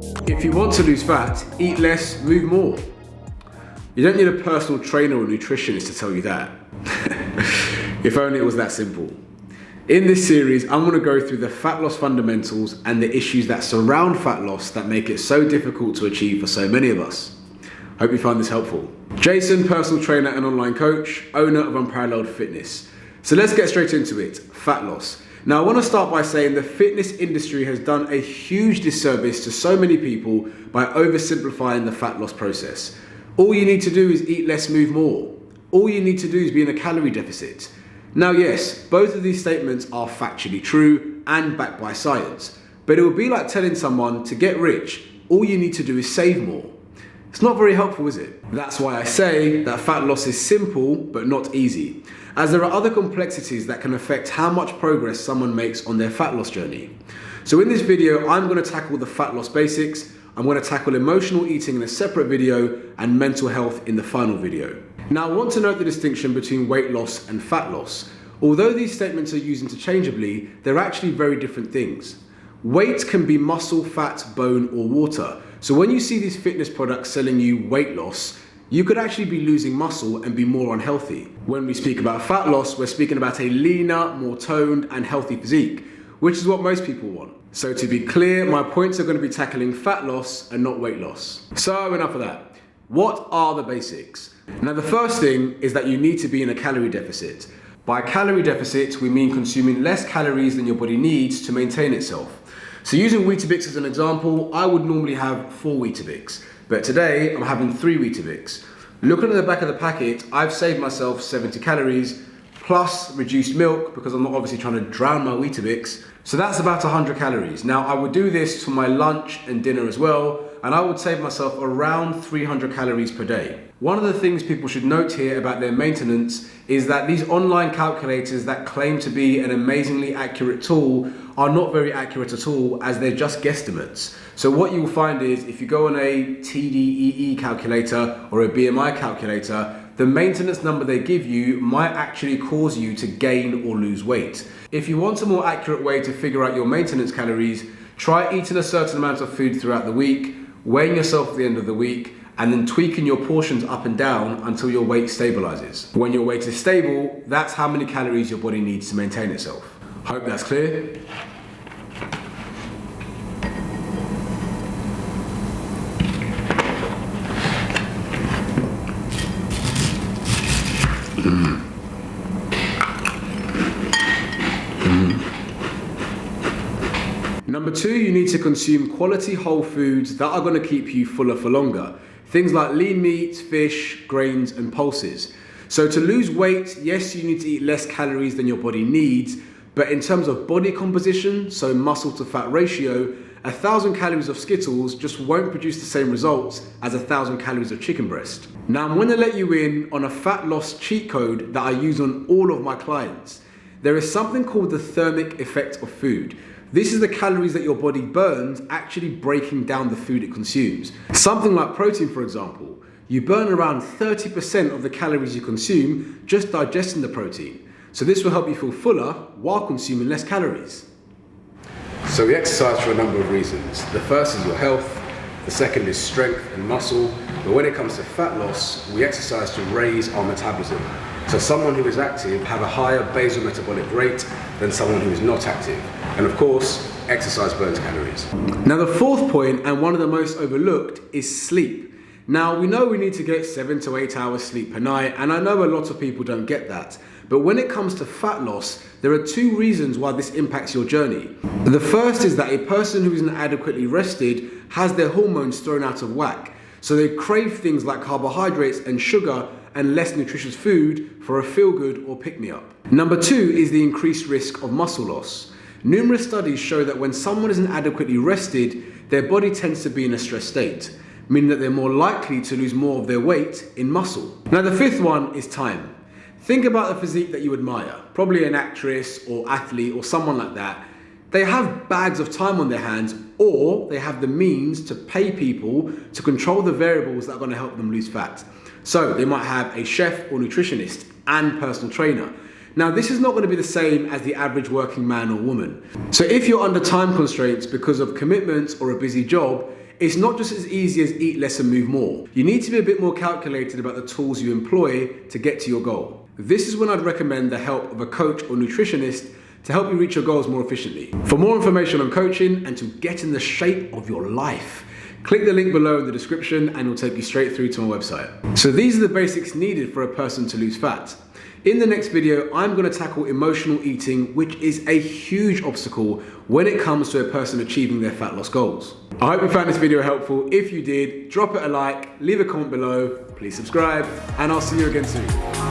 If you want to lose fat, eat less, move more. You don't need a personal trainer or nutritionist to tell you that. If only it was that simple. In this series, I'm going to go through the fat loss fundamentals and the issues that surround fat loss that make it so difficult to achieve for so many of us. Hope you find this helpful. Jason, personal trainer and online coach, owner of Unparalleled Fitness. So let's get straight into it, fat loss. Now I want to start by saying the fitness industry has done a huge disservice to so many people by oversimplifying the fat loss process. All you need to do is eat less, move more. All you need to do is be in a calorie deficit. Now yes, both of these statements are factually true and backed by science, but it would be like telling someone to get rich, all you need to do is save more. It's not very helpful, is it? That's why I say that fat loss is simple but not easy, as there are other complexities that can affect how much progress someone makes on their fat loss journey. So in this video, I'm going to tackle the fat loss basics, I'm going to tackle emotional eating in a separate video, and mental health in the final video. Now I want to note the distinction between weight loss and fat loss. Although these statements are used interchangeably, they're actually very different things. Weight can be muscle, fat, bone, or water. So when you see these fitness products selling you weight loss, you could actually be losing muscle and be more unhealthy. When we speak about fat loss, we're speaking about a leaner, more toned, and healthy physique, which is what most people want. So to be clear, my points are going to be tackling fat loss and not weight loss. So enough of that. What are the basics? Now the first thing is that you need to be in a calorie deficit. By calorie deficit, we mean consuming less calories than your body needs to maintain itself. So using Weetabix as an example, I would normally have 4 Weetabix, but today I'm having 3 Weetabix. Looking at the back of the packet, I've saved myself 70 calories plus reduced milk because I'm not obviously trying to drown my Weetabix. So that's about 100 calories. Now I would do this for my lunch and dinner as well, and I would save myself around 300 calories per day. One of the things people should note here about their maintenance is that these online calculators that claim to be an amazingly accurate tool are not very accurate at all, as they're just guesstimates. So what you'll find is if you go on a TDEE calculator or a BMI calculator, the maintenance number they give you might actually cause you to gain or lose weight. If you want a more accurate way to figure out your maintenance calories, try eating a certain amount of food throughout the week, weighing yourself at the end of the week, and then tweaking your portions up and down until your weight stabilizes. When your weight is stable, that's how many calories your body needs to maintain itself. Hope that's clear. Number 2, you need to consume quality whole foods that are going to keep you fuller for longer. Things like lean meats, fish, grains, and pulses. So to lose weight, yes, you need to eat less calories than your body needs, but in terms of body composition, so muscle to fat ratio, 1,000 calories of Skittles just won't produce the same results as 1,000 calories of chicken breast. Now I'm going to let you in on a fat loss cheat code that I use on all of my clients. There is something called the thermic effect of food. This is the calories that your body burns actually breaking down the food it consumes. Something like protein, for example. You burn around 30% of the calories you consume just digesting the protein. So this will help you feel fuller while consuming less calories. So we exercise for a number of reasons. The first is your health, the second is strength and muscle, but when it comes to fat loss, we exercise to raise our metabolism. So someone who is active have a higher basal metabolic rate than someone who is not active. And of course, exercise burns calories. Now the fourth point, and one of the most overlooked, is sleep. Now we know we need to get 7 to 8 hours sleep per night, and I know a lot of people don't get that. But when it comes to fat loss, there are 2 reasons why this impacts your journey. The first is that a person who isn't adequately rested has their hormones thrown out of whack. So they crave things like carbohydrates and sugar and less nutritious food for a feel-good or pick-me-up. Number 2 is the increased risk of muscle loss. Numerous studies show that when someone isn't adequately rested, their body tends to be in a stressed state, meaning that they're more likely to lose more of their weight in muscle. Now the 5th one is time. Think about the physique that you admire, probably an actress or athlete or someone like that. They have bags of time on their hands, or they have the means to pay people to control the variables that are going to help them lose fat. So they might have a chef or nutritionist and personal trainer. Now this is not going to be the same as the average working man or woman. So if you're under time constraints because of commitments or a busy job, it's not just as easy as eat less and move more. You need to be a bit more calculated about the tools you employ to get to your goal. This is when I'd recommend the help of a coach or nutritionist to help you reach your goals more efficiently. For more information on coaching and to get in the shape of your life, click the link below in the description and it will take you straight through to my website. So these are the basics needed for a person to lose fat. In the next video, I'm going to tackle emotional eating, which is a huge obstacle when it comes to a person achieving their fat loss goals. I hope you found this video helpful. If you did, drop it a like, leave a comment below, please subscribe, and I'll see you again soon.